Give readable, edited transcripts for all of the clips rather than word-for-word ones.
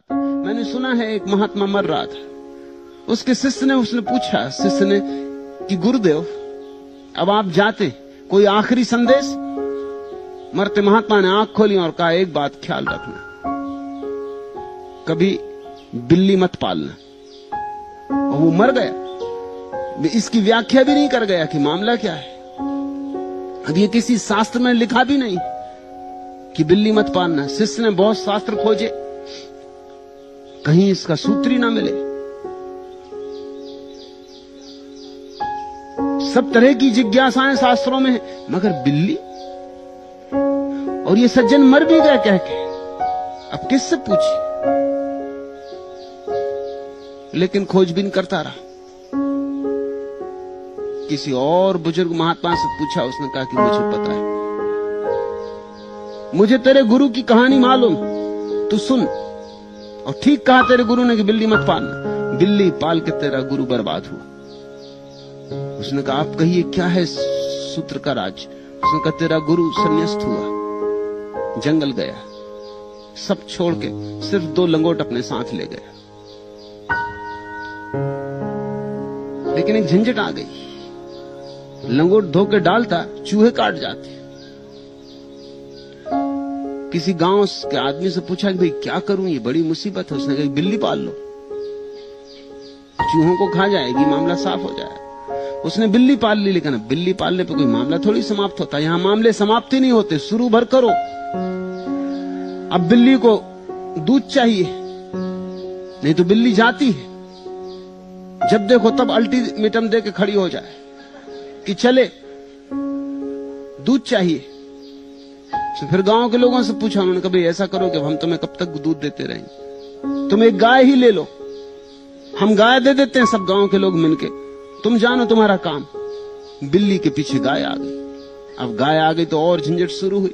मैंने सुना है एक महात्मा मर रहा था, उसके शिष्य ने पूछा कि गुरुदेव अब आप जाते, कोई आखिरी संदेश? मरते महात्मा ने आंख खोली और कहा, एक बात ख्याल रखना, कभी बिल्ली मत पालना। और वो मर गया। इसकी व्याख्या भी नहीं कर गया कि मामला क्या है। अब ये किसी शास्त्र में लिखा भी नहीं कि बिल्ली मत पालना। शिष्य ने बहुत शास्त्र खोजे, कहीं इसका सूत्र ही ना मिले। सब तरह की जिज्ञासाएं शास्त्रों में है, मगर बिल्ली? और ये सज्जन मर भी गए कह के, अब किससे पूछे? लेकिन खोजबीन करता रहा। किसी और बुजुर्ग महात्मा से पूछा, उसने कहा कि मुझे पता है, मुझे तेरे गुरु की कहानी मालूम, तू सुन। और ठीक कहा तेरे गुरु ने कि बिल्ली मत पालना। बिल्ली पाल के तेरा गुरु बर्बाद हुआ। उसने कहा, आप कहिए क्या है सूत्र का राज? उसने कहा, तेरा गुरु संन्यास्त हुआ, जंगल गया, सब छोड़ के सिर्फ 2 लंगोट अपने साथ ले गया। लेकिन एक झंझट आ गई, लंगोट धो के डालता, चूहे काट जाते। किसी गांव के आदमी से पूछा कि भाई क्या करूं, ये बड़ी मुसीबत है। उसने कहा, बिल्ली पाल लो, चूहों को खा जाएगी, मामला साफ हो जाएगा। उसने बिल्ली पाल ली, लेकिन बिल्ली पालने पे कोई मामला थोड़ी समाप्त होता। यहां मामले समाप्त ही नहीं होते, शुरू भर करो। अब बिल्ली को दूध चाहिए, नहीं तो बिल्ली जाती है। जब देखो तब अल्टीमेटम दे के खड़ी हो जाए कि चले, दूध चाहिए। तो फिर गांव के लोगों से पूछा, उन्होंने कहा, भाई ऐसा करो कि हम तुम्हें कब तक दूध देते रहेंगे, तुम एक गाय ही ले लो, हम गाय दे देते हैं, सब गांव के लोग मिलके, तुम जानो तुम्हारा काम। बिल्ली के पीछे गाय आ गई। अब गाय आ गई तो और झंझट शुरू हुई,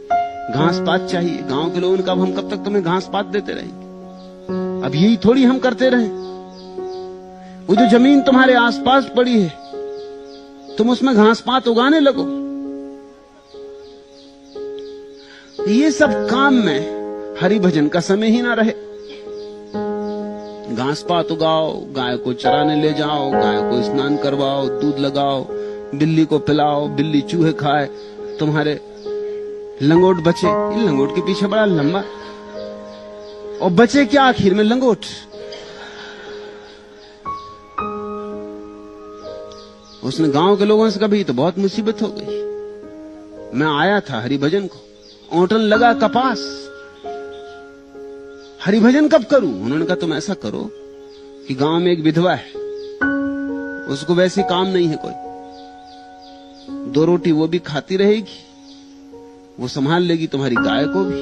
घास पात चाहिए। गांव के लोगों ने कहा, हम कब तक तुम्हें घास पात देते रहेंगे, अब यही थोड़ी हम करते रहें। वो जो जमीन तुम्हारे आसपास पड़ी है, तुम उसमें घास पात उगाने लगो। ये सब काम में हरि भजन का समय ही ना रहे। घास पात उगाओ, गाय को चराने ले जाओ, गाय को स्नान करवाओ, दूध लगाओ, बिल्ली को पिलाओ, बिल्ली चूहे खाए, तुम्हारे लंगोट बचे। इन लंगोट के पीछे बड़ा लंबा, और बचे क्या आखिर में? लंगोट। उसने गांव के लोगों से कहा, भाई तो बहुत मुसीबत हो गई, मैं आया था हरिभजन को, ओंटन लगा कपास, हरिभजन कब करूं? उन्होंने कहा, तुम ऐसा करो कि गांव में एक विधवा है, उसको वैसे काम नहीं है कोई, 2 रोटी वो भी खाती रहेगी, वो संभाल लेगी तुम्हारी गाय को भी,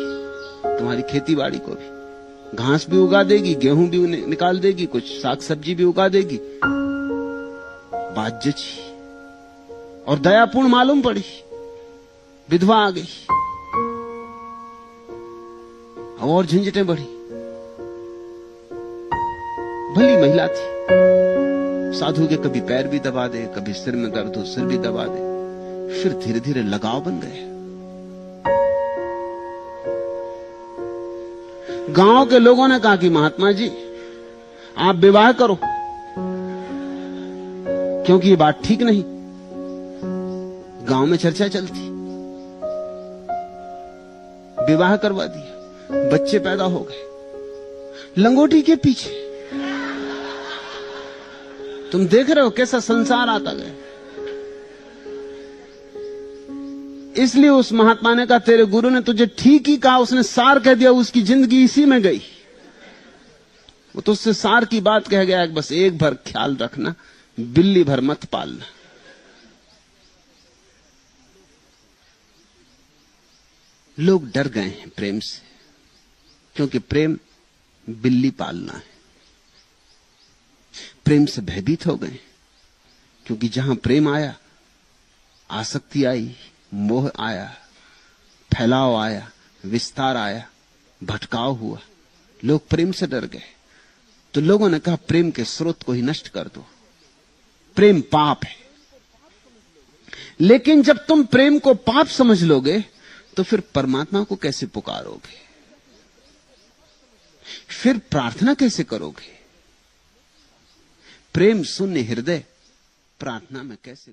तुम्हारी खेती बाड़ी को भी, घास भी उगा देगी, गेहूं भी निकाल देगी, कुछ साग सब्जी भी उगा देगी। बात जची और दयापूर्ण मालूम पड़ी। विधवा आ गई और झंझटें बढ़ी। भली महिला थी, साधु के कभी पैर भी दबा दे, कभी सिर में दर्द हो सिर भी दबा दे। फिर धीरे धीरे लगाव बन गए। गांव के लोगों ने कहा कि महात्मा जी आप विवाह करो, क्योंकि ये बात ठीक नहीं। गांव में चर्चा चलती, विवाह करवा दिया, बच्चे पैदा हो गए लंगोटी के पीछे। तुम देख रहे हो कैसा संसार आता गया। इसलिए उस महात्मा ने कहा, तेरे गुरु ने तुझे ठीक ही कहा, उसने सार कह दिया, उसकी जिंदगी इसी में गई। वो तो उससे सार की बात कह गया, बस एक भर ख्याल रखना, बिल्ली भर मत पालना। लोग डर गए हैं प्रेम से, क्योंकि प्रेम बिल्ली पालना है। प्रेम से भयभीत हो गए, क्योंकि जहां प्रेम आया आसक्ति आई, मोह आया, फैलाव आया, विस्तार आया, भटकाव हुआ। लोग प्रेम से डर गए। तो लोगों ने कहा, प्रेम के स्रोत को ही नष्ट कर दो, प्रेम पाप है। लेकिन जब तुम प्रेम को पाप समझ लोगे तो फिर परमात्मा को कैसे पुकारोगे? फिर प्रार्थना कैसे करोगे? प्रेम शून्य हृदय प्रार्थना में कैसे